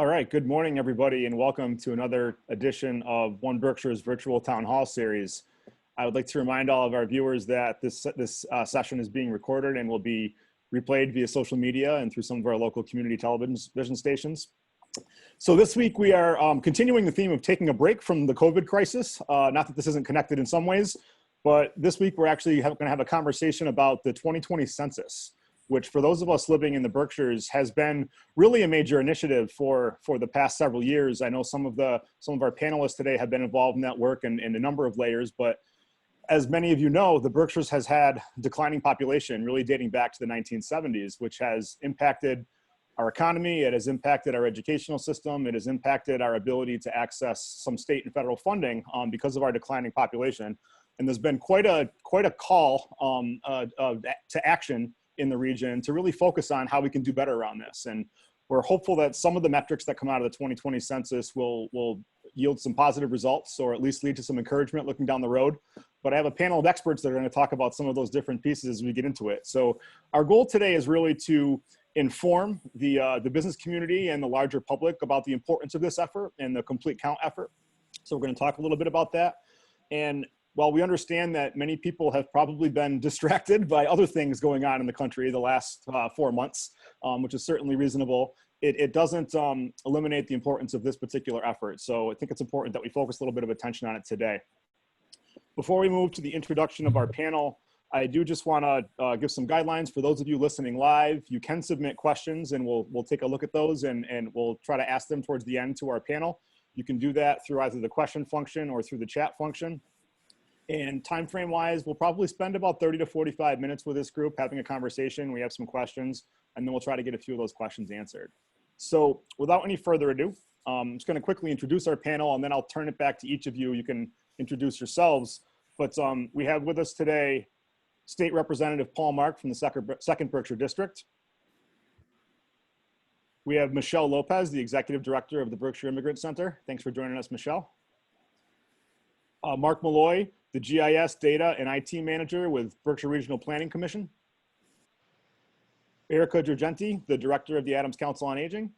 All right, good morning, everybody, and welcome to another edition of 1Berkshire's virtual town hall series. I would like to remind all of our viewers that this session is being recorded and will be replayed via social media and through some of our local community television stations. So this week we are continuing the theme of taking a break from the COVID crisis. Not that this isn't connected in some ways, but this week we're actually going to have a conversation about the 2020 census, which for those of us living in the Berkshires has been really a major initiative for the past several years. I know some of our panelists today have been involved in that work in a number of layers, but as many of you know, the Berkshires has had declining population really dating back to the 1970s, which has impacted our economy, it has impacted our educational system, it has impacted our ability to access some state and federal funding because of our declining population. And there's been quite a call to action in the region to really focus on how we can do better around this. And we're hopeful that some of the metrics that come out of the 2020 census will yield some positive results, or at least lead to some encouragement looking down the road. But I have a panel of experts that are going to talk about some of those different pieces as we get into it. So our goal today is really to inform the business community and the larger public about the importance of this effort and the complete count effort. So we're going to talk a little bit about that. And while we understand that many people have probably been distracted by other things going on in the country the last 4 months, which is certainly reasonable, it doesn't eliminate the importance of this particular effort. So I think it's important that we focus a little bit of attention on it today. Before we move to the introduction of our panel, I do just want to give some guidelines for those of you listening live. You can submit questions and we'll take a look at those and we'll try to ask them towards the end to our panel. You can do that through either the question function or through the chat function. And time frame wise, we'll probably spend about 30 to 45 minutes with this group having a conversation. We have some questions and then we'll try to get a few of those questions answered. So without any further ado, I'm just going to quickly introduce our panel and then I'll turn it back to each of you. You can introduce yourselves. But we have with us today State Representative Paul Mark from the 2nd Berkshire District. We have Michelle Lopez, the Executive Director of the Berkshire Immigrant Center. Thanks for joining us, Michelle. Mark Maloy, the GIS Data and IT Manager with Berkshire Regional Planning Commission. Erica Girgenti, the Director of the Adams Council on Aging.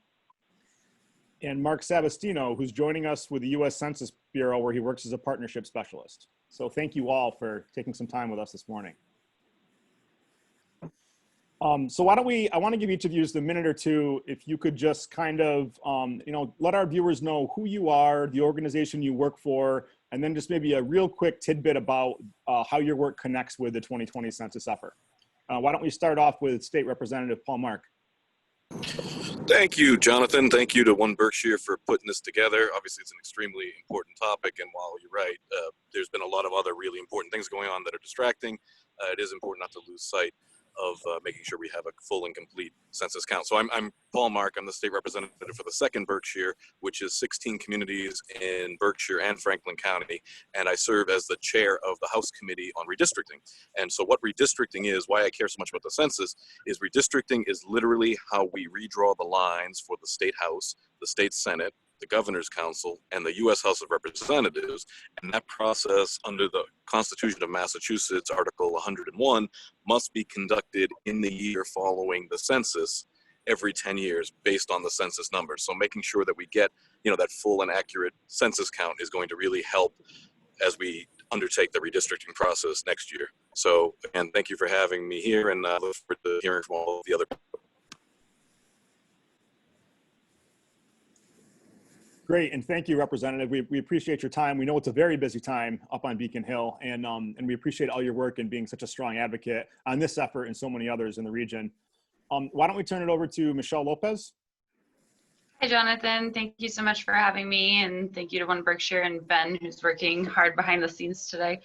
And Mark Sebastino, who's joining us with the U.S. Census Bureau, where he works as a partnership specialist. So thank you all for taking some time with us this morning. So I want to give each of you just a minute or two, if you could just kind of, let our viewers know who you are, the organization you work for, and then just maybe a real quick tidbit about how your work connects with the 2020 census effort. Why don't we start off with State Representative Paul Mark. Thank you, Jonathan. Thank you to 1Berkshire for putting this together. Obviously, it's an extremely important topic, and while you're right, there's been a lot of other really important things going on that are distracting. It is important not to lose sight of making sure we have a full and complete census count. So I'm Paul Mark. I'm the state representative for the 2nd Berkshire, which is 16 communities in Berkshire and Franklin County. And I serve as the chair of the House Committee on Redistricting. And so what redistricting is, why I care so much about the census, is redistricting is literally how we redraw the lines for the state House, the state Senate, the Governor's Council, and the U.S. House of Representatives. And that process under the Constitution of Massachusetts, Article 101, must be conducted in the year following the census every 10 years based on the census numbers. So making sure that we get, that full and accurate census count is going to really help as we undertake the redistricting process next year. So, again, thank you for having me here, and I look forward to hearing from all of the other people. Great, and thank you, Representative. We appreciate your time. We know it's a very busy time up on Beacon Hill, and we appreciate all your work and being such a strong advocate on this effort and so many others in the region. Why don't we turn it over to Michelle Lopez? Hi, Jonathan. Thank you so much for having me, and thank you to 1Berkshire and Ben, who's working hard behind the scenes today.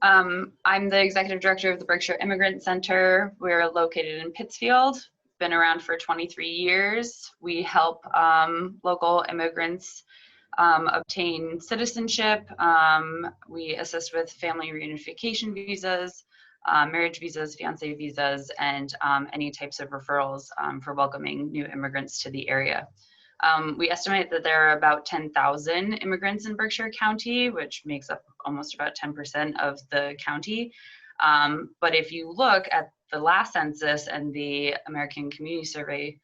I'm the Executive Director of the Berkshire Immigrant Center. We're located in Pittsfield. Been around for 23 years. We help local immigrants obtain citizenship. We assist with family reunification visas, marriage visas, fiancé visas, and any types of referrals for welcoming new immigrants to the area. We estimate that there are about 10,000 immigrants in Berkshire County, which makes up almost about 10% of the county. But if you look at the last census and the American Community Survey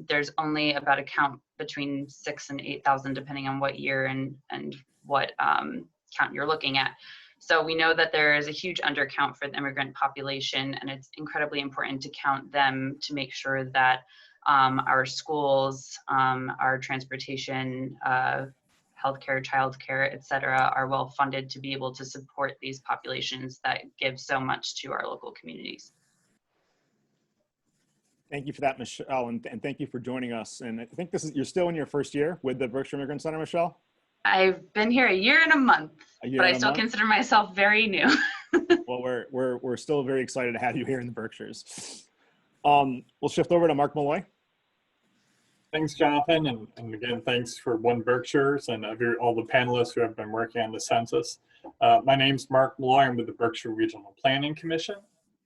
there's only about a count between 6,000 and 8,000, depending on what year and what count you're looking at. So we know that there is a huge undercount for the immigrant population, and it's incredibly important to count them to make sure that our schools, our transportation, healthcare, childcare, et cetera, are well funded to be able to support these populations that give so much to our local communities. Thank you for that, Michelle, and thank you for joining us. And I think you're still in your first year with the Berkshire Immigrant Center, Michelle? I've been here a year and a month, but I still consider myself very new. Well, we're still very excited to have you here in the Berkshires. We'll shift over to Mark Maloy. Thanks, Jonathan, and again, thanks for 1Berkshires and all the panelists who have been working on the census. My name's Mark Maloy. I'm with the Berkshire Regional Planning Commission.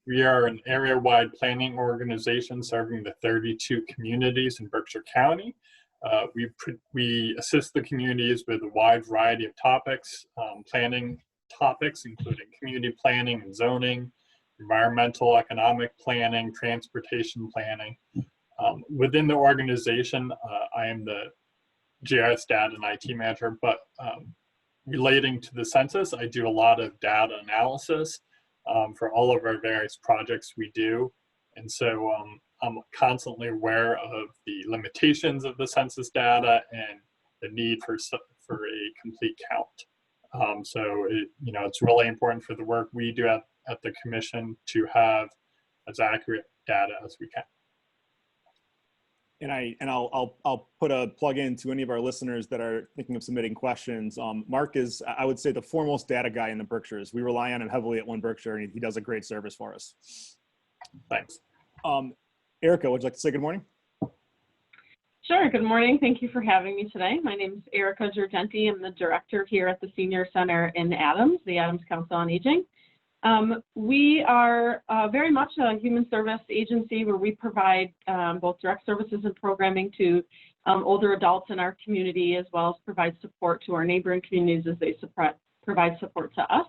We are an area-wide planning organization serving the 32 communities in Berkshire County. We assist the communities with a wide variety of topics, planning topics, including community planning and zoning, environmental, economic planning, transportation planning. Within the organization, I am the GIS data and IT manager, but relating to the census, I do a lot of data analysis for all of our various projects we do. And so I'm constantly aware of the limitations of the census data and the need for a complete count. It's really important for the work we do at the commission to have as accurate data as we can. And I'll put a plug in to any of our listeners that are thinking of submitting questions. Mark is, I would say, the foremost data guy in the Berkshires. We rely on him heavily at 1Berkshire, and he does a great service for us. Thanks. Erica, would you like to say good morning? Sure, good morning. Thank you for having me today. My name is Erica Girgenti. I'm the director here at the Senior Center in Adams, the Adams Council on Aging. We are very much a human service agency where we provide both direct services and programming to older adults in our community, as well as provide support to our neighboring communities as they provide support to us.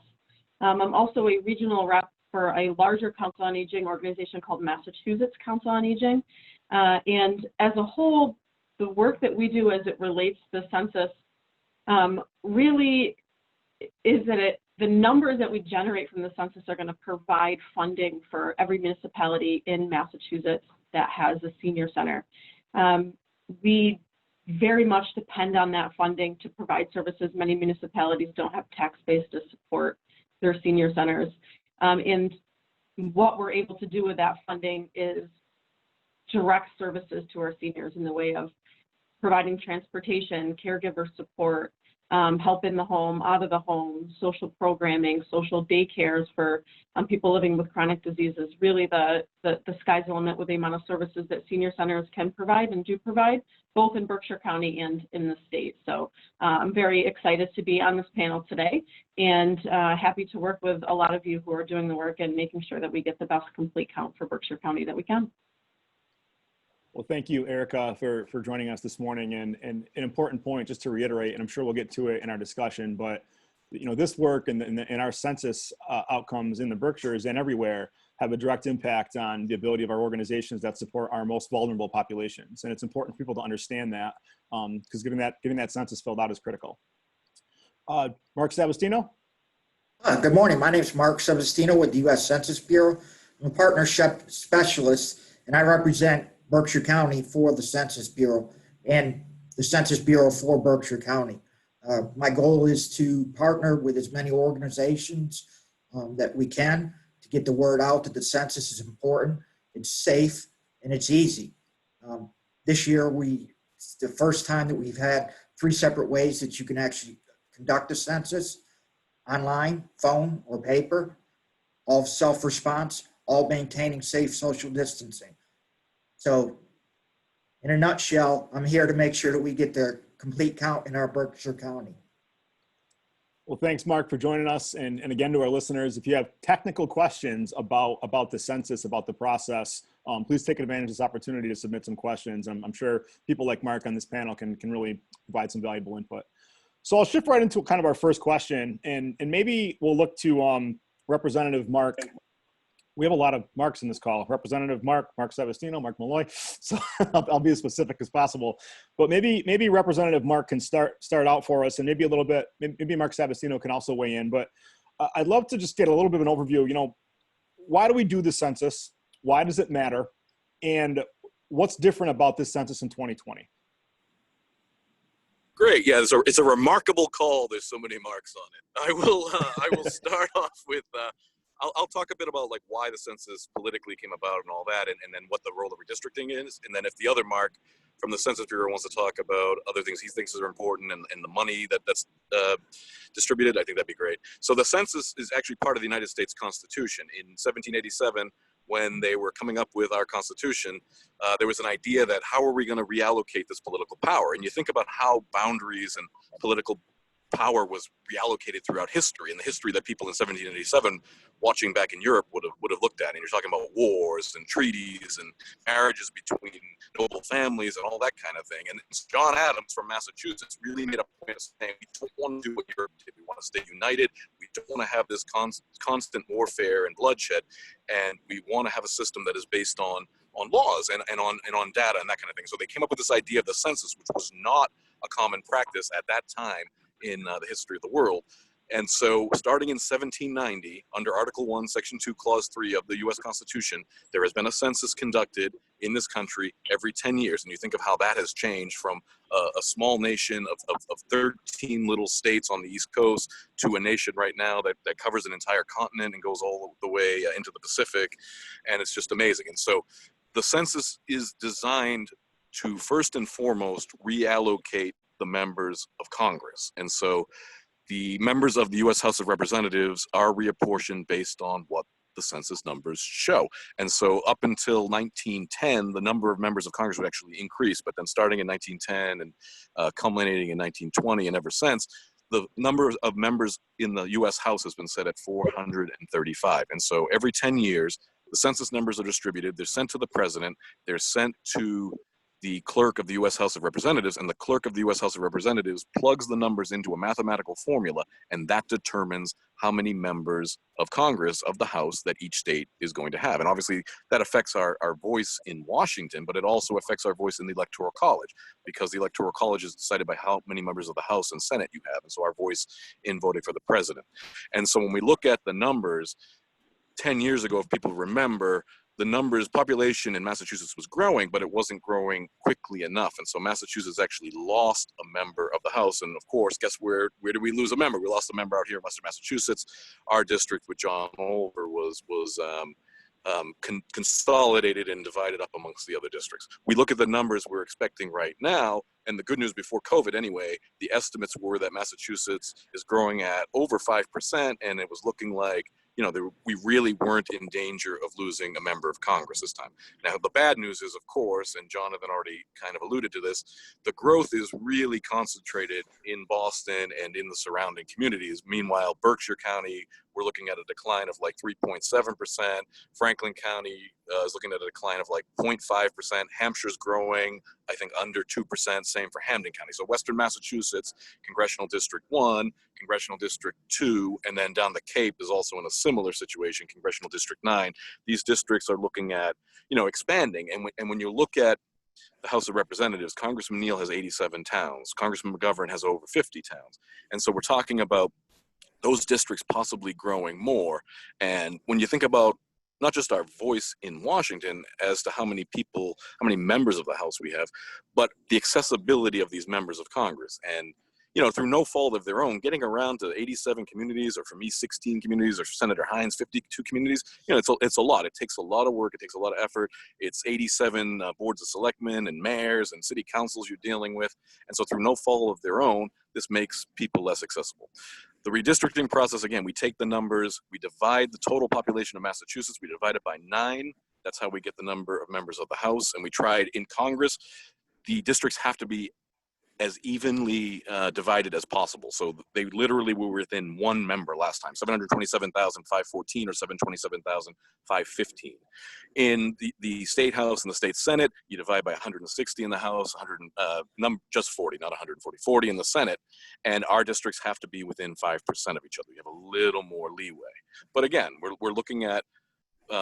I'm also a regional rep for a larger Council on Aging organization called Massachusetts Council on Aging. And as a whole, the work that we do as it relates to the census really is that the numbers that we generate from the census are going to provide funding for every municipality in Massachusetts that has a senior center. We very much depend on that funding to provide services. Many municipalities don't have tax base to support their senior centers. And what we're able to do with that funding is direct services to our seniors in the way of providing transportation, caregiver support, help in the home, out of the home, social programming, social daycares for people living with chronic diseases. Really, the sky's the limit with the amount of services that senior centers can provide and do provide, both in Berkshire County and in the state. So I'm very excited to be on this panel today and happy to work with a lot of you who are doing the work and making sure that we get the best complete count for Berkshire County that we can. Well, thank you, Erica, for joining us this morning. And an important point, just to reiterate, and I'm sure we'll get to it in our discussion, but this work and our census outcomes in the Berkshires and everywhere have a direct impact on the ability of our organizations that support our most vulnerable populations. And it's important for people to understand that because getting that census filled out is critical. Mark Sebastino. Good morning. My name is Mark Sebastino with the U.S. Census Bureau. I'm a partnership specialist, and I represent Berkshire County for the Census Bureau and the Census Bureau for Berkshire County. My goal is to partner with as many organizations that we can to get the word out that the census is important, it's safe, and it's easy. This year, it's the first time that we've had 3 separate ways that you can actually conduct a census: online, phone, or paper, all self-response, all maintaining safe social distancing. So in a nutshell, I'm here to make sure that we get the complete count in our Berkshire County. Well, thanks, Mark, for joining us. And again, to our listeners, if you have technical questions about the census, about the process, please take advantage of this opportunity to submit some questions. I'm sure people like Mark on this panel can really provide some valuable input. So I'll shift right into kind of our first question, and maybe we'll look to Representative Mark we have a lot of Marks in this call. Representative Mark Sebastino, Mark Maloy. So I'll be as specific as possible. But maybe Representative Mark can start out for us, and maybe a little bit, maybe Mark Sebastino can also weigh in. But I'd love to just get a little bit of an overview. You know, why do we do the census? Why does it matter? And what's different about this census in 2020? Great. Yeah, it's a remarkable call. There's so many marks on it. I will start off with I'll talk a bit about like why the census politically came about and all that, and then what the role of redistricting is, and then if the other Mark from the Census Bureau wants to talk about other things he thinks are important and the money that's distributed, I think that'd be great. So the census is actually part of the United States Constitution. In 1787, when they were coming up with our Constitution, there was an idea that how are we going to reallocate this political power? And you think about how boundaries and political power was reallocated throughout history, and the history that people in 1787 watching back in Europe would have looked at. And you're talking about wars and treaties and marriages between noble families and all that kind of thing. And John Adams from Massachusetts really made a point of saying, we don't want to do what Europe did. We want to stay united. We don't want to have this constant warfare and bloodshed. And we want to have a system that is based on laws and on data and that kind of thing. So they came up with this idea of the census, which was not a common practice at that time in the history of the world. And so starting in 1790, under Article 1, Section 2, Clause 3 of the U.S. Constitution, there has been a census conducted in this country every 10 years. And you think of how that has changed from a small nation of 13 little states on the East Coast to a nation right now that covers an entire continent and goes all the way into the Pacific. And it's just amazing. And so the census is designed to first and foremost reallocate the members of Congress. And so the members of the U.S. House of Representatives are reapportioned based on what the census numbers show. And so up until 1910, the number of members of Congress would actually increase. But then starting in 1910 and culminating in 1920 and ever since, the number of members in the U.S. House has been set at 435. And so every 10 years, the census numbers are distributed. They're sent to the president. They're sent to the clerk of the U.S. House of Representatives, and the clerk of the U.S. House of Representatives plugs the numbers into a mathematical formula, and that determines how many members of Congress, of the House, that each state is going to have. And obviously that affects our voice in Washington, but it also affects our voice in the Electoral College, because the Electoral College is decided by how many members of the House and Senate you have, and so our voice in voting for the president. And so when we look at the numbers, 10 years ago, if people remember, the population in Massachusetts was growing, but it wasn't growing quickly enough. And so Massachusetts actually lost a member of the House. And of course, guess where did we lose a member? We lost a member out here in Western Massachusetts. Our district with John Oliver was consolidated and divided up amongst the other districts. We look at the numbers we're expecting right now, and the good news before COVID anyway, the estimates were that Massachusetts is growing at over 5%, and it was looking like, we really weren't in danger of losing a member of Congress this time. Now, the bad news is, of course, and Jonathan already kind of alluded to this, the growth is really concentrated in Boston and in the surrounding communities. Meanwhile, Berkshire County, we're looking at a decline of like 3.7%. Franklin County is looking at a decline of like 0.5%. Hampshire's growing, I think, under 2%. Same for Hamden County. So Western Massachusetts, Congressional District 1, Congressional District 2, and then down the Cape is also in a similar situation, Congressional District 9. These districts are looking at, expanding. And when you look at the House of Representatives, Congressman Neal has 87 towns. Congressman McGovern has over 50 towns. And so we're talking about those districts possibly growing more. And when you think about not just our voice in Washington as to how many members of the House we have, but the accessibility of these members of Congress. And through no fault of their own, getting around to 87 communities, or for me, 16 communities, or for Senator Hines, 52 communities, it's a lot. It takes a lot of work. It takes a lot of effort. It's 87 boards of selectmen and mayors and city councils you're dealing with. And so through no fault of their own, this makes people less accessible. The redistricting process, again, we take the numbers, we divide the total population of Massachusetts, we divide it by 9. That's how we get the number of members of the House. And we tried in Congress, the districts have to be as evenly divided as possible. So they literally were within one member last time, 727,514 or 727,515. In the State House and the State Senate, you divide by 160 in the House, just 40, not 140, 40 in the Senate, and our districts have to be within 5% of each other. We have a little more leeway. But again, we're looking at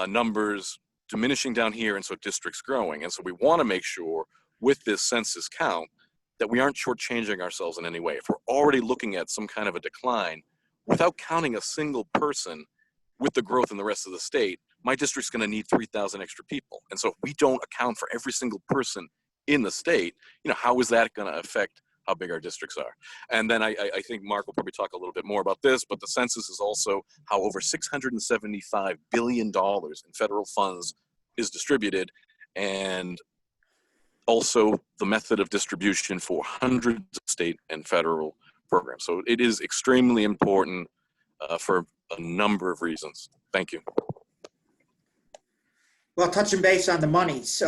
numbers diminishing down here, and so districts growing. And so we want to make sure with this census count that we aren't shortchanging ourselves in any way. If we're already looking at some kind of a decline, without counting a single person with the growth in the rest of the state, my district's going to need 3,000 extra people. And so if we don't account for every single person in the state, how is that going to affect how big our districts are? And then I think Mark will probably talk a little bit more about this, but the census is also how over $675 billion in federal funds is distributed, and also the method of distribution for hundreds of state and federal programs. So it is extremely important for a number of reasons. Thank you. Well, touching base on the monies,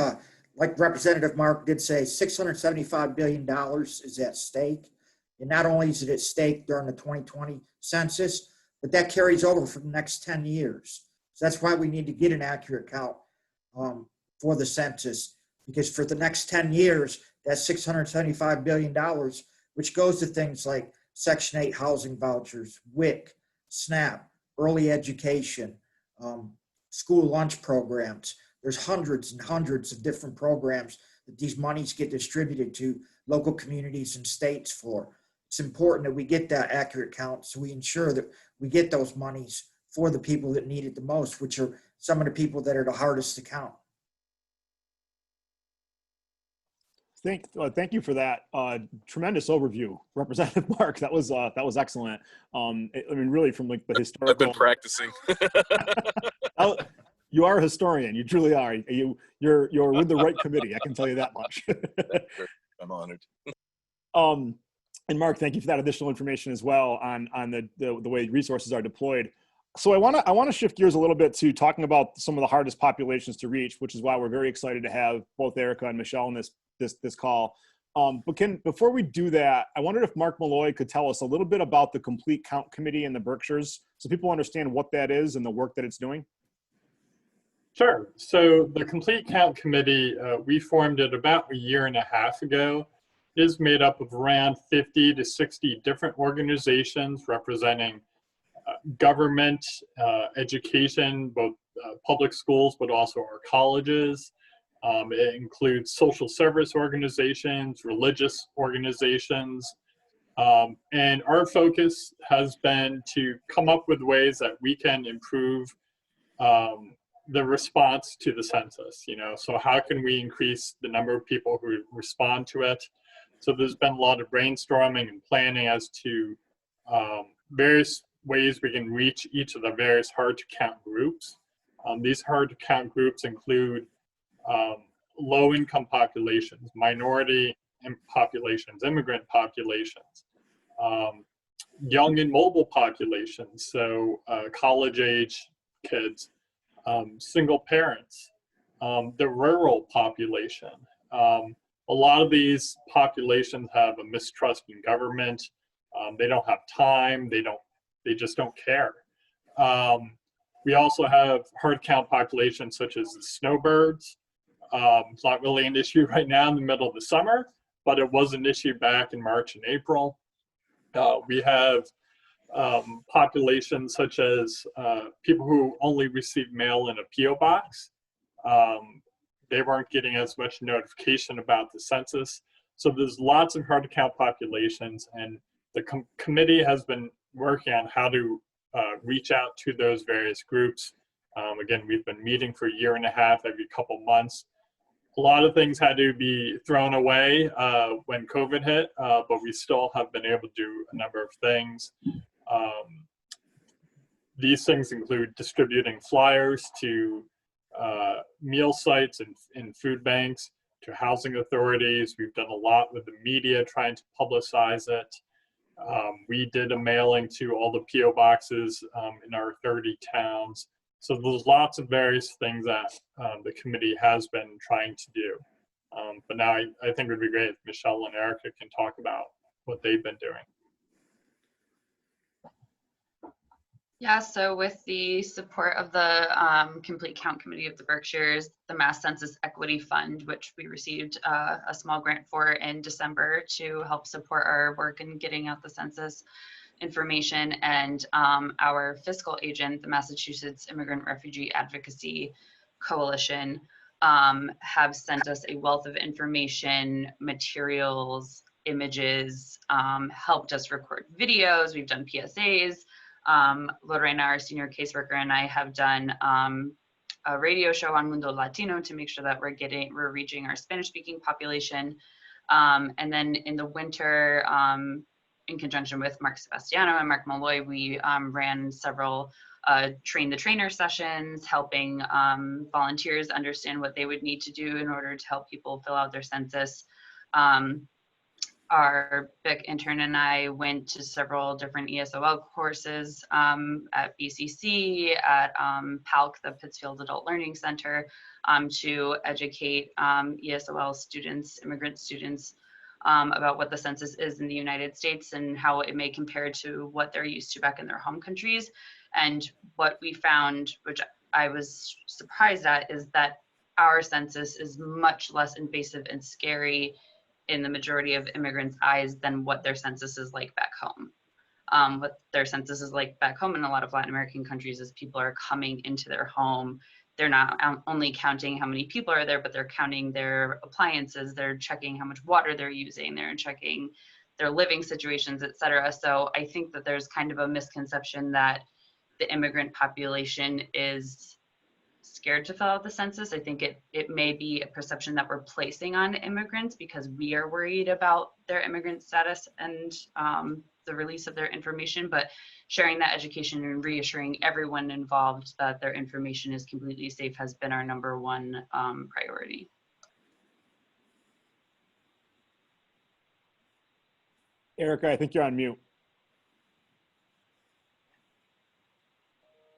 like Representative Mark did say, $675 billion is at stake. And not only is it at stake during the 2020 census, but that carries over for the next 10 years. So that's why we need to get an accurate count for the census, because for the next 10 years, that's $675 billion, which goes to things like Section 8 housing vouchers, WIC, SNAP, early education, school lunch programs. There's hundreds and hundreds of different programs that these monies get distributed to local communities and states for. It's important that we get that accurate count so we ensure that we get those monies for the people that need it the most, which are some of the people that are the hardest to count. Thank you for that tremendous overview, Representative Mark. That was excellent. Really, from like the historical. I've been practicing. You are a historian. You truly are. You're with the right committee. I can tell you that much. I'm honored. And Mark, thank you for that additional information as well on the way resources are deployed. So I want to shift gears a little bit to talking about some of the hardest populations to reach, which is why we're very excited to have both Erica and Michelle in this call. But before we do that, I wondered if Mark Maloy could tell us a little bit about the Complete Count Committee in the Berkshires, so people understand what that is and the work that it's doing. Sure. So the Complete Count Committee, we formed it about a year and a half ago. It is made up of around 50 to 60 different organizations representing government, education, both public schools, but also our colleges. It includes social service organizations, religious organizations, and our focus has been to come up with ways that we can improve the response to the census. So how can we increase the number of people who respond to it? So there's been a lot of brainstorming and planning as to various ways we can reach each of the various hard to count groups. These hard to count groups include low income populations, minority populations, immigrant populations, young and mobile populations, so college age kids, single parents, the rural population. A lot of these populations have a mistrust in government. They don't have time. They just don't care. We also have hard count populations such as the snowbirds. It's not really an issue right now in the middle of the summer, but it was an issue back in March and April. We have populations such as people who only receive mail in a P.O. box. They weren't getting as much notification about the census. So there's lots of hard to count populations, and the committee has been working on how to reach out to those various groups. Again, we've been meeting for a year and a half, every couple months. A lot of things had to be thrown away when COVID hit, but we still have been able to do a number of things. These things include distributing flyers to meal sites and food banks, to housing authorities. We've done a lot with the media trying to publicize it. We did a mailing to all the P.O. boxes in our 30 towns. So there's lots of various things that the committee has been trying to do. But now I think it would be great if Michelle and Erica can talk about what they've been doing. Yeah, so with the support of the Complete Count Committee of the Berkshires, the Mass Census Equity Fund, which we received a small grant for in December to help support our work in getting out the census, information, and our fiscal agent, the Massachusetts Immigrant Refugee Advocacy Coalition, have sent us a wealth of information, materials, images, helped us record videos. We've done PSAs. Lorena, our senior caseworker, and I have done a radio show on Mundo Latino to make sure that we're reaching our Spanish-speaking population. And then in the winter, in conjunction with Mark Sebastino and Mark Maloy, we ran several train the trainer sessions, helping volunteers understand what they would need to do in order to help people fill out their census. Our BIC intern and I went to several different ESOL courses at BCC, at PALC, the Pittsfield Adult Learning Center, to educate ESOL students, immigrant students, about what the census is in the United States and how it may compare to what they're used to back in their home countries. And what we found, which I was surprised at, is that our census is much less invasive and scary in the majority of immigrants' eyes than what their census is like back home. What their census is like back home in a lot of Latin American countries is people are coming into their home. They're not only counting how many people are there, but they're counting their appliances. They're checking how much water they're using. They're checking their living situations, et cetera. So I think that there's kind of a misconception that the immigrant population is scared to fill out the census. I think it may be a perception that we're placing on immigrants because we are worried about their immigrant status and the release of their information, but sharing that education and reassuring everyone involved that their information is completely safe has been our #1 priority. Erica, I think you're on mute.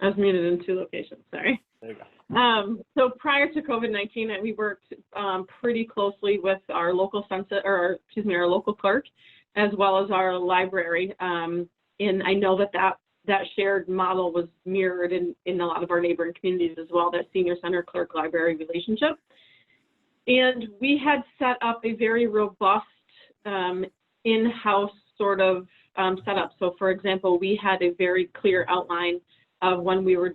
I was muted in 2 locations, sorry. There you go. So prior to COVID-19, we worked pretty closely with our local census, or excuse me, our local clerk, as well as our library. And I know that shared model was mirrored in a lot of our neighboring communities as well, that senior center clerk library relationship. And we had set up a very robust in-house sort of setup. So for example, we had a very clear outline of when we were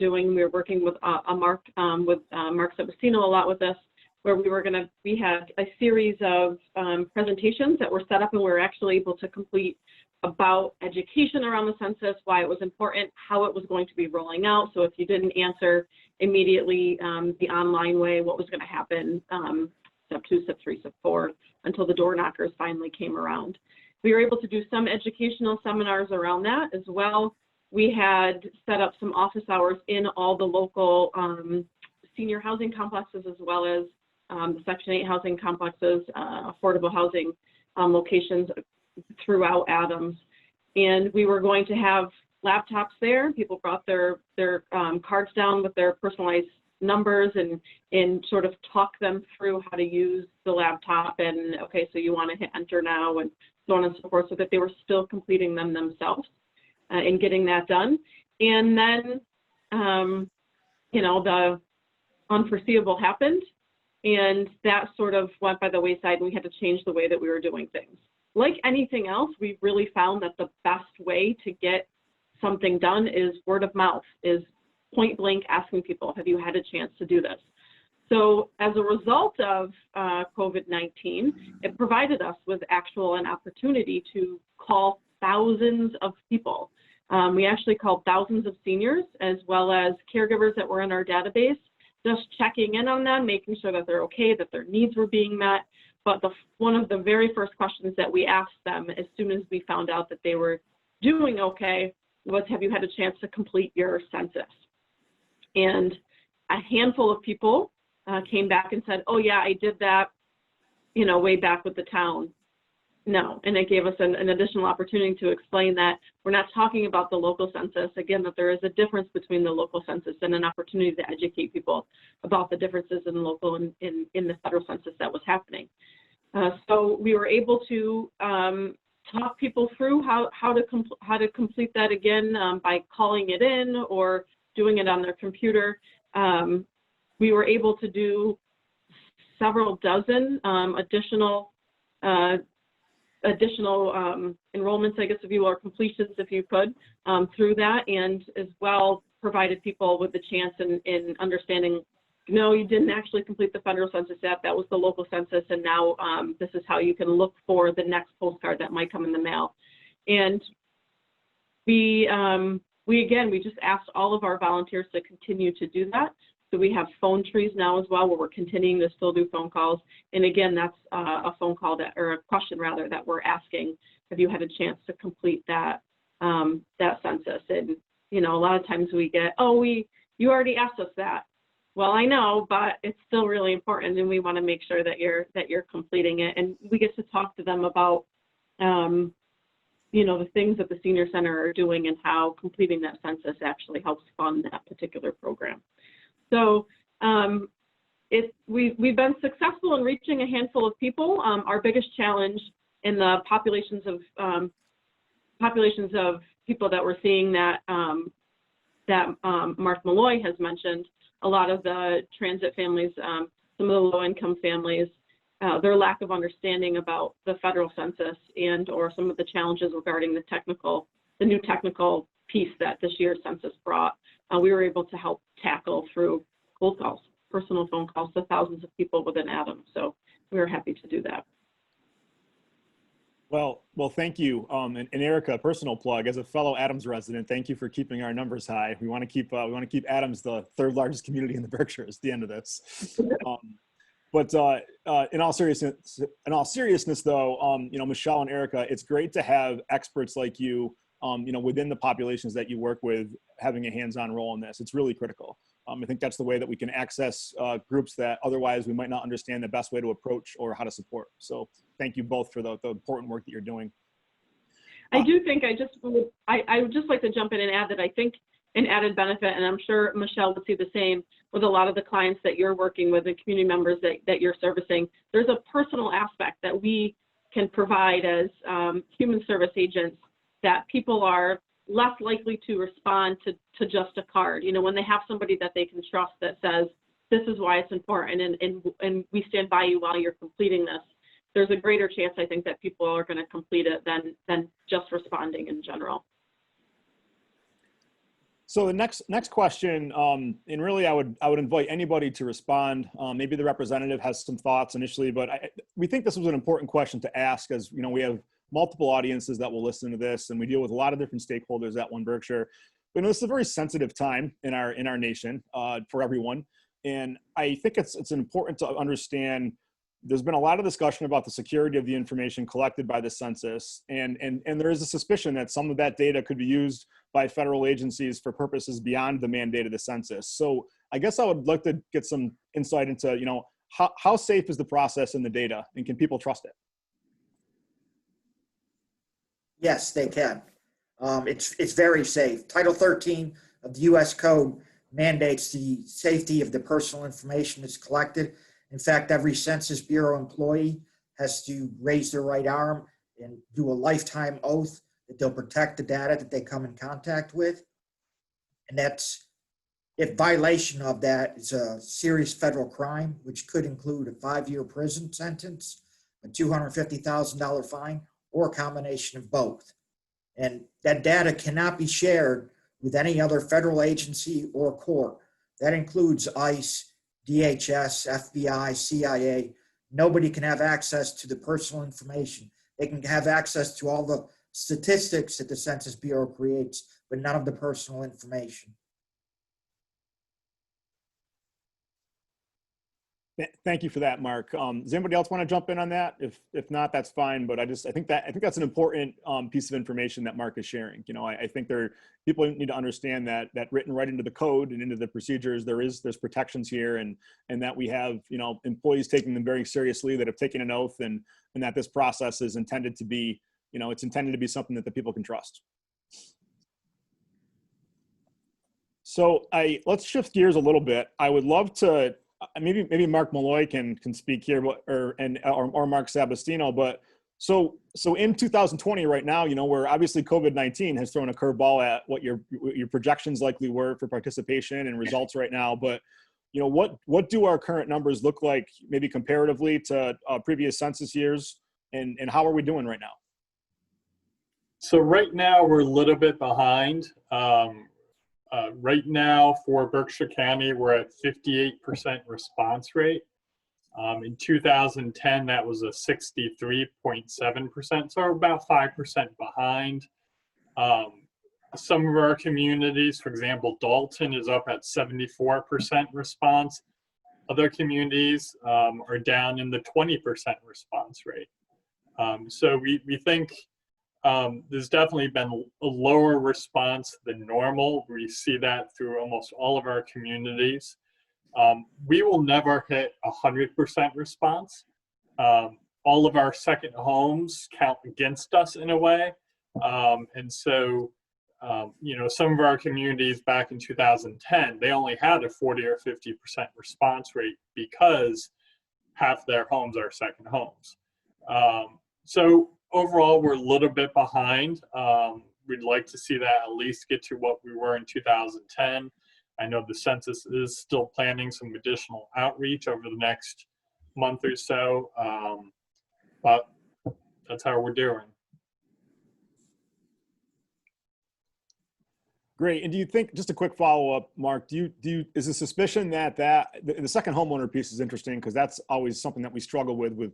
working with Mark Sebastino a lot with us, where we had a series of presentations that were set up and we were actually able to complete about education around the census, why it was important, how it was going to be rolling out. So if you didn't answer immediately the online way, what was going to happen, step 2, step 3, step 4, until the door knockers finally came around. We were able to do some educational seminars around that as well. We had set up some office hours in all the local senior housing complexes, as well as the Section 8 housing complexes, affordable housing locations throughout Adams. And we were going to have laptops there. People brought their cards down with their personalized numbers and sort of talk them through how to use the laptop. And okay, so you want to hit enter now, and so on and so forth, so that they were still completing them themselves. In getting that done. And then, the unforeseeable happened, and that sort of went by the wayside, and we had to change the way that we were doing things. Like anything else, we really found that the best way to get something done is word of mouth, is point blank asking people, have you had a chance to do this? So as a result of COVID-19, it provided us with an opportunity to call thousands of people. We actually called thousands of seniors as well as caregivers that were in our database, just checking in on them, making sure that they're okay, that their needs were being met. But one of the very first questions that we asked them as soon as we found out that they were doing okay was, have you had a chance to complete your census? And a handful of people came back and said, oh yeah, I did that, way back with the town. No, and it gave us an additional opportunity to explain that we're not talking about the local census. Again, that there is a difference between the local census and an opportunity to educate people about the differences in local and in the federal census that was happening. So we were able to talk people through how to complete that again by calling it in or doing it on their computer. We were able to do several dozen additional additional enrollments, I guess, if you will, or completions, if you could, through that, and as well provided people with the chance in understanding, no, you didn't actually complete the federal census yet. That was the local census, and now this is how you can look for the next postcard that might come in the mail. And we just asked all of our volunteers to continue to do that. So we have phone trees now as well, where we're continuing to still do phone calls. And again, that's a phone call or a question rather, that we're asking, have you had a chance to complete that census? And, you know, a lot of times we get, oh, you already asked us that. Well, I know, but it's still really important, and we want to make sure that you're completing it. And we get to talk to them about, you know, the things that the senior center are doing and how completing that census actually helps fund that particular program. So we've been successful in reaching a handful of people. Our biggest challenge in the populations of people that we're seeing that Mark Maloy has mentioned, a lot of the transit families, some of the low-income families, their lack of understanding about the federal census and or some of the challenges regarding the new technical piece that this year's census brought, we were able to help tackle through cold calls, personal phone calls to thousands of people within Adams. So we were happy to do that. Well, thank you. And Erica, personal plug, as a fellow Adams resident, thank you for keeping our numbers high. We want to keep Adams the third largest community in the Berkshires at the end of this. But in all seriousness, though, you know, Michelle and Erica, it's great to have experts like you, you know, within the populations that you work with, having a hands-on role in this. It's really critical. I think that's the way that we can access groups that otherwise we might not understand the best way to approach or how to support. So thank you both for the important work that you're doing. I do think I would just like to jump in and add that I think an added benefit, and I'm sure Michelle would see the same with a lot of the clients that you're working with and community members that you're servicing, there's a personal aspect that we can provide as human service agents, that people are less likely to respond to just a card. You know, when they have somebody that they can trust that says, this is why it's important, and we stand by you while you're completing this, there's a greater chance, I think, that people are going to complete it than just responding in general. So the next question, and really I would invite anybody to respond. Maybe the representative has some thoughts initially, but we think this was an important question to ask, as you know, we have multiple audiences that will listen to this, and we deal with a lot of different stakeholders at 1Berkshire. But you know, this is a very sensitive time in our nation for everyone, and I think it's important to understand. There's been a lot of discussion about the security of the information collected by the census, and there is a suspicion that some of that data could be used by federal agencies for purposes beyond the mandate of the census. So I guess I would like to get some insight into, you know, how safe is the process and the data, and can people trust it? Yes, they can. It's very safe. Title 13 of the U.S. Code mandates the safety of the personal information that's collected. In fact, every Census Bureau employee has to raise their right arm and do a lifetime oath that they'll protect the data that they come in contact with. And that's, if violation of that is a serious federal crime, which could include a 5-year prison sentence, a $250,000 fine, or a combination of both. And that data cannot be shared with any other federal agency or court. That includes ICE, DHS, FBI, CIA. Nobody can have access to the personal information. They can have access to all the statistics that the Census Bureau creates, but none of the personal information. Thank you for that, Mark. Does anybody else want to jump in on that? If not, that's fine. But I think that's an important piece of information that Mark is sharing. You know, I think people need to understand that written right into the code and into the procedures, there's protections here, and that we have, you know, employees taking them very seriously, that have taken an oath, and that this process is intended to be, you know, it's intended to be something that the people can trust. So let's shift gears a little bit. I would love to. Maybe Mark Maloy can speak here, or Mark Sebastino. But so in 2020 right now, you know, where obviously COVID-19 has thrown a curveball at what your projections likely were for participation and results right now. But you know, what do our current numbers look like, maybe comparatively to previous census years? and how are we doing right now? So right now we're a little bit behind. Right now for Berkshire County, we're at 58% response rate. In 2010, that was a 63.7%, so we're about 5% behind. Some of our communities, for example, Dalton is up at 74% response. Other communities are down in the 20% response rate. So we think there's definitely been a lower response than normal. We see that through almost all of our communities. We will never hit 100% response. All of our second homes count against us in a way. And so, some of our communities back in 2010, they only had a 40 or 50% response rate because half their homes are second homes. So overall, we're a little bit behind. We'd like to see that at least get to what we were in 2010. I know the census is still planning some additional outreach over the next month or so, but that's how we're doing. Great. And do you think, just a quick follow-up, Mark, is the suspicion that the second homeowner piece is interesting, because that's always something that we struggle with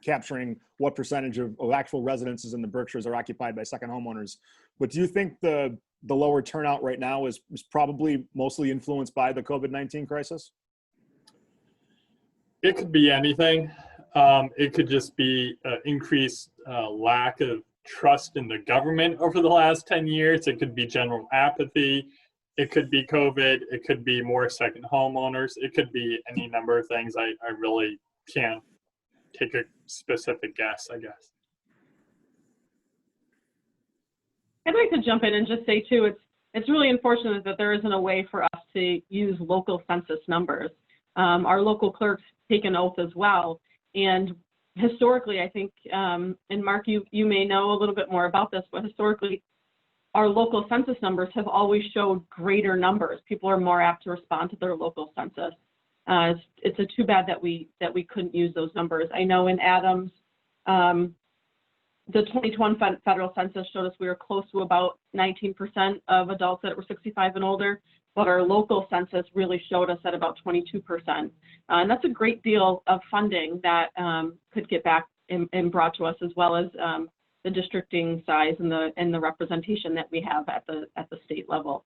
capturing what percentage of actual residences in the Berkshires are occupied by second homeowners. But do you think the lower turnout right now is probably mostly influenced by the COVID-19 crisis? It could be anything. It could just be increased lack of trust in the government over the last 10 years. It could be general apathy. It could be COVID. It could be more second homeowners. It could be any number of things. I really can't take a specific guess, I guess. I'd like to jump in and just say too, it's really unfortunate that there isn't a way for us to use local census numbers. Our local clerks take an oath as well, and historically, I think, and Mark, you may know a little bit more about this, but historically, our local census numbers have always showed greater numbers. People are more apt to respond to their local census. It's a too bad that we couldn't use those numbers. I know in Adams, the 2021 federal census showed us we were close to about 19% of adults that were 65 and older, but our local census really showed us at about 22%. And that's a great deal of funding that could get back and brought to us, as well as the districting size and the representation that we have at the state level.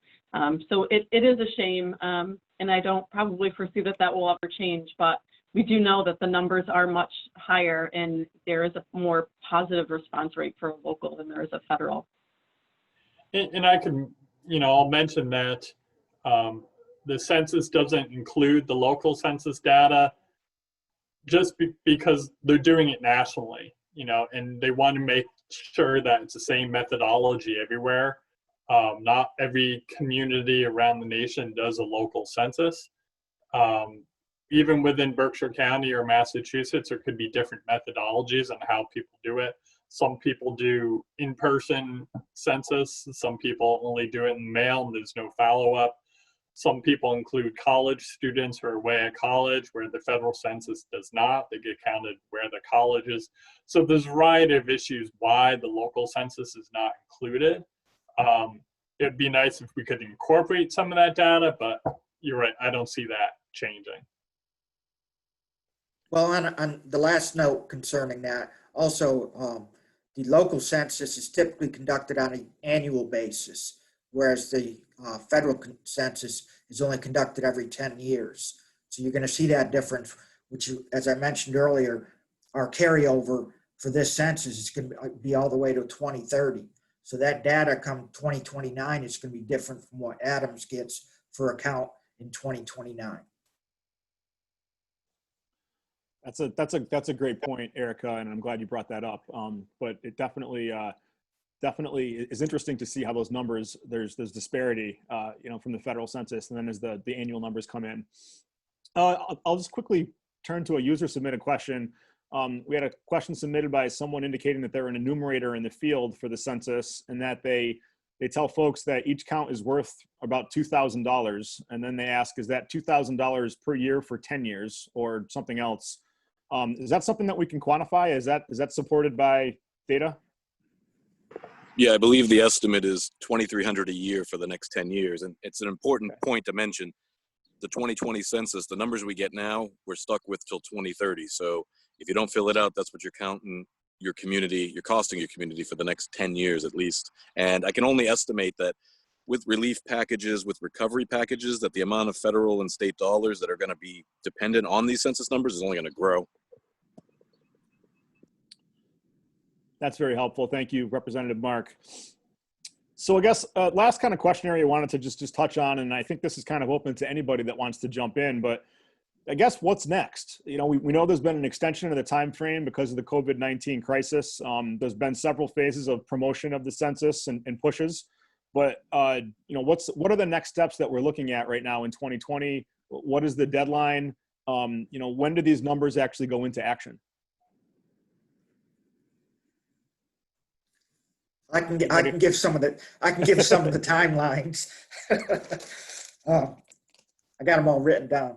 So it is a shame, and I don't probably foresee that will ever change, but we do know that the numbers are much higher, and there is a more positive response rate for a local than there is a federal. And I can, I'll mention that the census doesn't include the local census data just because they're doing it nationally, and they want to make sure that it's the same methodology everywhere. Not every community around the nation does a local census. Even within Berkshire County or Massachusetts, there could be different methodologies on how people do it. Some people do in-person census. Some people only do it in mail and there's no follow-up. Some people include college students who are away at college, where the federal census does not. They get counted where the college is. So there's a variety of issues why the local census is not included. It'd be nice if we could incorporate some of that data, but you're right, I don't see that changing. Well, on the last note concerning that, also, the local census is typically conducted on an annual basis, whereas the federal census is only conducted every 10 years. So you're going to see that difference, which, as I mentioned earlier, our carryover for this census is going to be all the way to 2030. So that data come 2029 is going to be different from what Adams gets for a count in 2029. That's a great point, Erica, and I'm glad you brought that up. But it definitely is interesting to see how those numbers, there's disparity, from the federal census, and then as the annual numbers come in. I'll just quickly turn to a user submitted question. We had a question submitted by someone indicating that they're an enumerator in the field for the census, and that they tell folks that each count is worth about $2,000, and then they ask, is that $2,000 per year for 10 years or something else? Is that something that we can quantify? Is that supported by data? Yeah, I believe the estimate is 2,300 a year for the next 10 years. And it's an important point to mention. The 2020 census, the numbers we get now, we're stuck with till 2030. So if you don't fill it out, that's what you're counting your community, you're costing your community for the next 10 years at least. And I can only estimate that with relief packages, with recovery packages, that the amount of federal and state dollars that are going to be dependent on these census numbers is only going to grow. That's very helpful. Thank you, Representative Mark. So I guess last kind of question area I wanted to just touch on, and I think this is kind of open to anybody that wants to jump in, but I guess what's next? You know, we know there's been an extension of the time frame because of the COVID-19 crisis. There's been several phases of promotion of the census and pushes, but you know, what are the next steps that we're looking at right now in 2020? What is the deadline? You know, when do these numbers actually go into action? I can give some of the timelines. I got them all written down.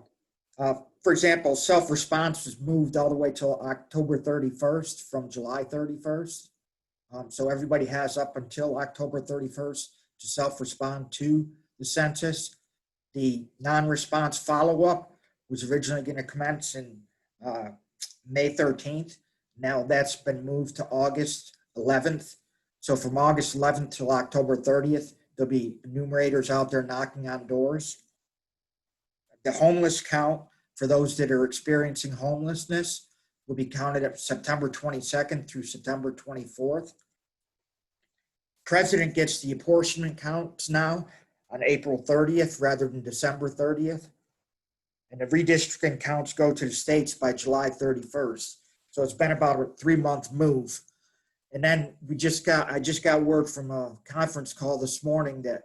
For example, self-response was moved all the way till October 31st from July 31st. So everybody has up until October 31st to self-respond to the census. The non-response follow-up was originally going to commence in May 13th. Now that's been moved to August 11th. So from August 11th till October 30th, there'll be enumerators out there knocking on doors. The homeless count for those that are experiencing homelessness will be counted at September 22nd through September 24th. President gets the apportionment counts now on April 30th rather than December 30th. And the redistricting counts go to the states by July 31st. So it's been about a 3-month move. And then I just got word from a conference call this morning that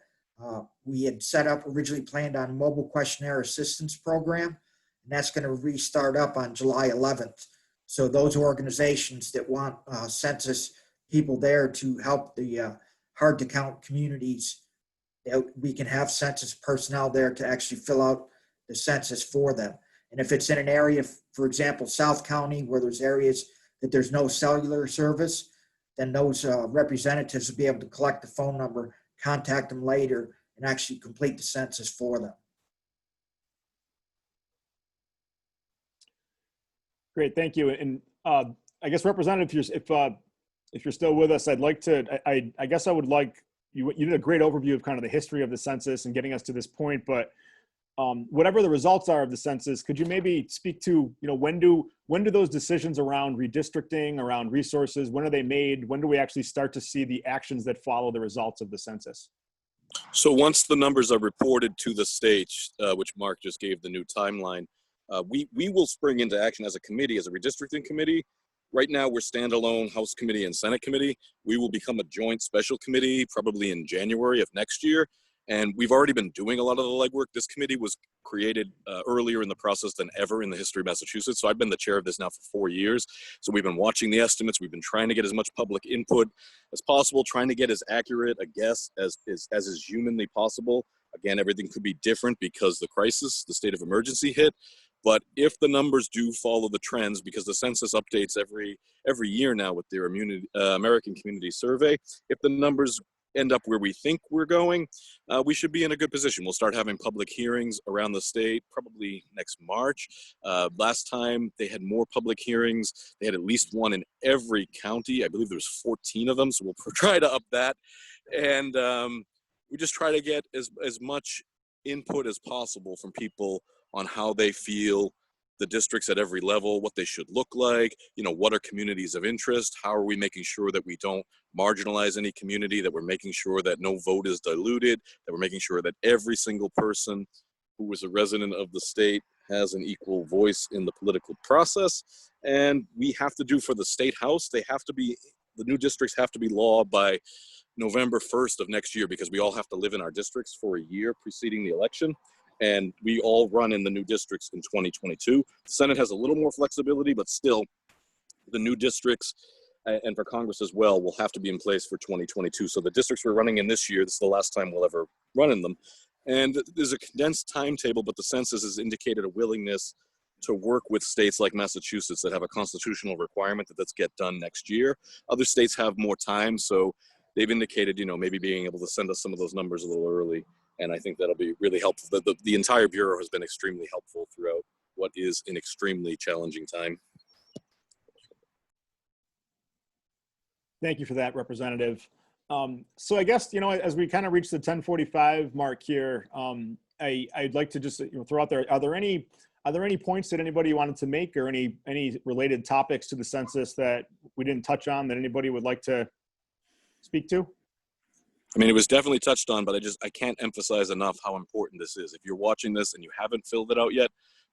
we had set up, originally planned on mobile questionnaire assistance program, and that's going to restart up on July 11th. So those organizations that want census people there to help the hard to count communities, we can have census personnel there to actually fill out the census for them. And if it's in an area, for example, South County, where there's areas that there's no cellular service, then those representatives will be able to collect the phone number, contact them later, and actually complete the census for them. Great, thank you. And I guess, Representative, if you're still with us, I'd like to. I guess I would like you. You did a great overview of kind of the history of the census and getting us to this point, but whatever the results are of the census, could you maybe speak to, you know, when do those decisions around redistricting, around resources, when are they made? When do we actually start to see the actions that follow the results of the census? So once the numbers are reported to the states, which Mark just gave the new timeline, we will spring into action as a committee, as a redistricting committee. Right now we're standalone House committee and Senate committee. We will become a joint special committee probably in January of next year. And we've already been doing a lot of the legwork. This committee was created earlier in the process than ever in the history of Massachusetts. So I've been the chair of this now for 4 years. So we've been watching the estimates. We've been trying to get as much public input as possible, trying to get as accurate a guess as is humanly possible. Again, everything could be different because the crisis, the state of emergency hit. But if the numbers do follow the trends, because the census updates every year now with their American Community Survey, if the numbers end up where we think we're going, we should be in a good position. We'll start having public hearings around the state probably next March. Last time they had more public hearings. They had at least one in every county. I believe there's 14 of them, so we'll try to up that. And we just try to get as much input as possible from people on how they feel the districts at every level, what they should look like, you know, what are communities of interest, how are we making sure that we don't marginalize any community, that we're making sure that no vote is diluted, that we're making sure that every single person who is a resident of the state has an equal voice in the political process. And we have to do for the state house, the new districts have to be law by November 1st of next year, because we all have to live in our districts for a year preceding the election. And we all run in the new districts in 2022. The Senate has a little more flexibility, but still the new districts and for Congress as well will have to be in place for 2022. So the districts we're running in this year, this is the last time we'll ever run in them. And there's a condensed timetable, but the census has indicated a willingness to work with states like Massachusetts that have a constitutional requirement that that's get done next year. Other states have more time, so they've indicated, maybe being able to send us some of those numbers a little early. And I think that'll be really helpful. The entire Bureau has been extremely helpful throughout what is an extremely challenging time. Thank you for that, Representative. So I guess, as we kind of reach the 10:45 mark here, I'd like to just throw out there, are there any points that anybody wanted to make, or any related topics to the census that we didn't touch on that anybody would like to speak to? I mean, it was definitely touched on, but I can't emphasize enough how important this is. If you're watching this and you haven't filled it out yet,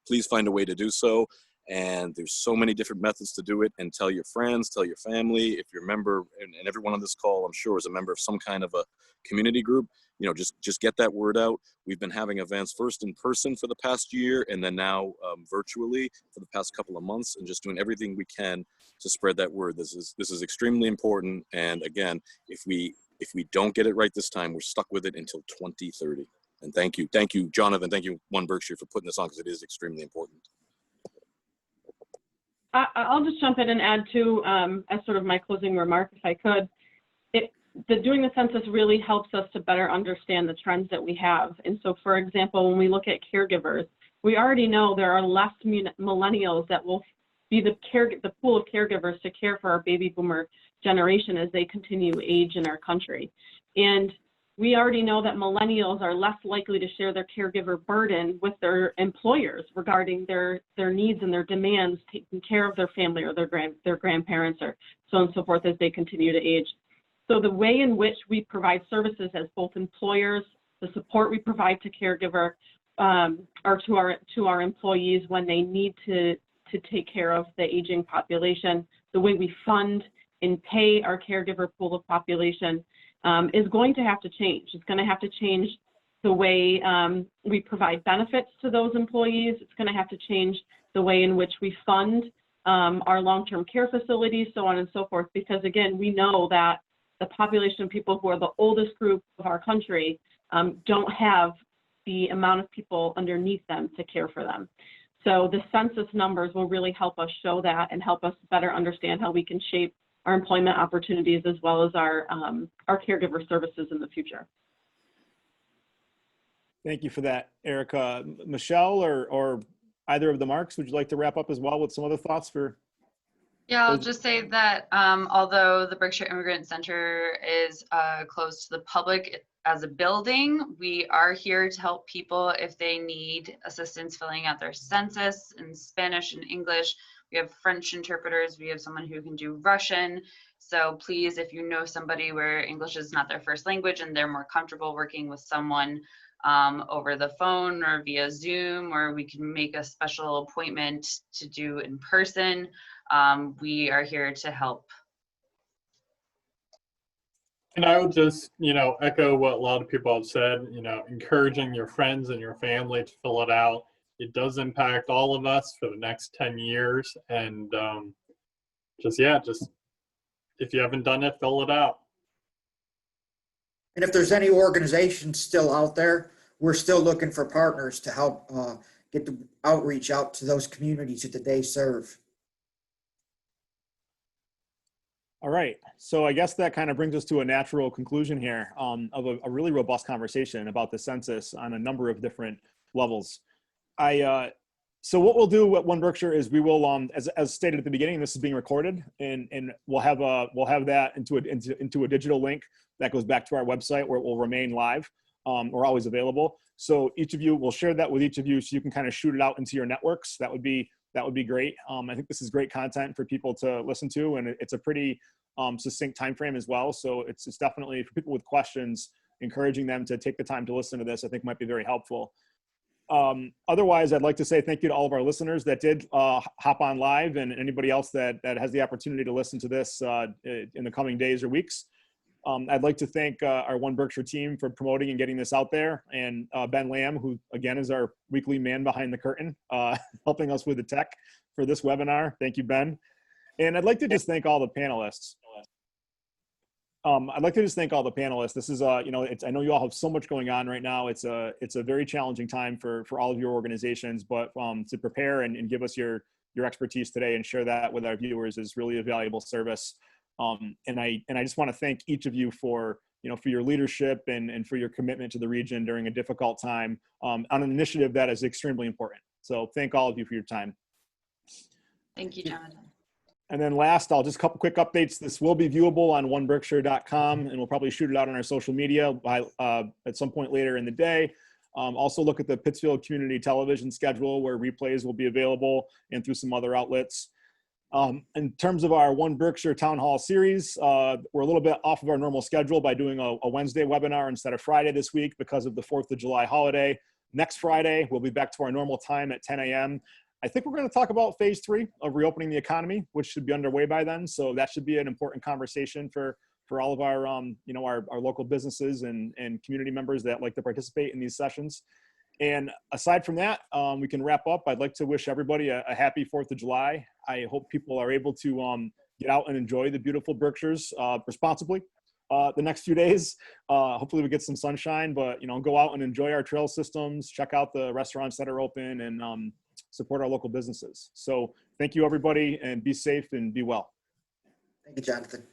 please find a way to do so. And there's so many different methods to do it, and tell your friends, tell your family. If you're a member, and everyone on this call, I'm sure, is a member of some kind of a community group, just get that word out. We've been having events first in person for the past year, and then now virtually for the past couple of months, and just doing everything we can to spread that word. This is extremely important. And again, if we don't get it right this time, we're stuck with it until 2030. And thank you, Jonathan. Thank you, 1Berkshire, for putting this on, because it is extremely important. I'll just jump in and add to, as sort of my closing remark, if I could. Doing the census really helps us to better understand the trends that we have. And so, for example, when we look at caregivers, we already know there are less millennials that will be the pool of caregivers to care for our baby boomer generation as they continue to age in our country. And we already know that millennials are less likely to share their caregiver burden with their employers regarding their needs and their demands, taking care of their family or their grandparents, or so on and so forth, as they continue to age. So the way in which we provide services as both employers, the support we provide to caregiver, or to our employees when they need to take care of the aging population, the way we fund and pay our caregiver pool of population, is going to have to change. It's going to have to change the way we provide benefits to those employees. It's going to have to change the way in which we fund our long-term care facilities, so on and so forth, because again, we know that the population of people who are the oldest group of our country don't have the amount of people underneath them to care for them. So the census numbers will really help us show that and help us better understand how we can shape our employment opportunities as well as our caregiver services in the future. Thank you for that, Erica. Michelle, or either of the Marks, would you like to wrap up as well with some other thoughts for? Yeah, I'll just say that although the Berkshire Immigrant Center is closed to the public as a building, we are here to help people if they need assistance filling out their census in Spanish and English. We have French interpreters. We have someone who can do Russian. So please, if you know somebody where English is not their first language and they're more comfortable working with someone over the phone or via Zoom, or we can make a special appointment to do in person, we are here to help. And I would just, echo what a lot of people have said, encouraging your friends and your family to fill it out. It does impact all of us for the next 10 years. And just if you haven't done it, fill it out. And if there's any organizations still out there, we're still looking for partners to help get the outreach out to those communities that they serve. All right, so I guess that kind of brings us to a natural conclusion here of a really robust conversation about the census on a number of different levels. So what we'll do at 1Berkshire is we will, as stated at the beginning, this is being recorded, and we'll have that into a digital link that goes back to our website where it will remain live. We're always available. So each of you, we'll share that with each of you so you can kind of shoot it out into your networks. That would be great. I think this is great content for people to listen to, and it's a pretty succinct time frame as well. So it's definitely, for people with questions, encouraging them to take the time to listen to this, I think might be very helpful. Otherwise, I'd like to say thank you to all of our listeners that did hop on live, and anybody else that has the opportunity to listen to this in the coming days or weeks. I'd like to thank our 1Berkshire team for promoting and getting this out there, and Ben Lamb, who again is our weekly man behind the curtain, helping us with the tech for this webinar. Thank you, Ben. And I'd like to just thank all the panelists. I'd like to just thank all the panelists. This is, you know, I know you all have so much going on right now. It's a very challenging time for all of your organizations, but to prepare and give us your expertise today and share that with our viewers is really a valuable service. And I just want to thank each of you for, you know, for your leadership and for your commitment to the region during a difficult time on an initiative that is extremely important. So thank all of you for your time. Thank you, Jonathan. And then last, I'll just a couple quick updates. This will be viewable on 1Berkshire.com, and we'll probably shoot it out on our social media at some point later in the day. Also look at the Pittsfield Community Television schedule where replays will be available and through some other outlets. In terms of our 1Berkshire Town Hall series, we're a little bit off of our normal schedule by doing a Wednesday webinar instead of Friday this week because of the 4th of July holiday. Next Friday, we'll be back to our normal time at 10 a.m. I think we're going to talk about phase 3 of reopening the economy, which should be underway by then. So that should be an important conversation for all of our, you know, our local businesses and community members that like to participate in these sessions. And aside from that, we can wrap up. I'd like to wish everybody a happy 4th of July. I hope people are able to get out and enjoy the beautiful Berkshires responsibly the next few days. Hopefully we get some sunshine, but, you know, go out and enjoy our trail systems, check out the restaurants that are open, and support our local businesses. So thank you, everybody, and be safe and be well. Thank you, Jonathan.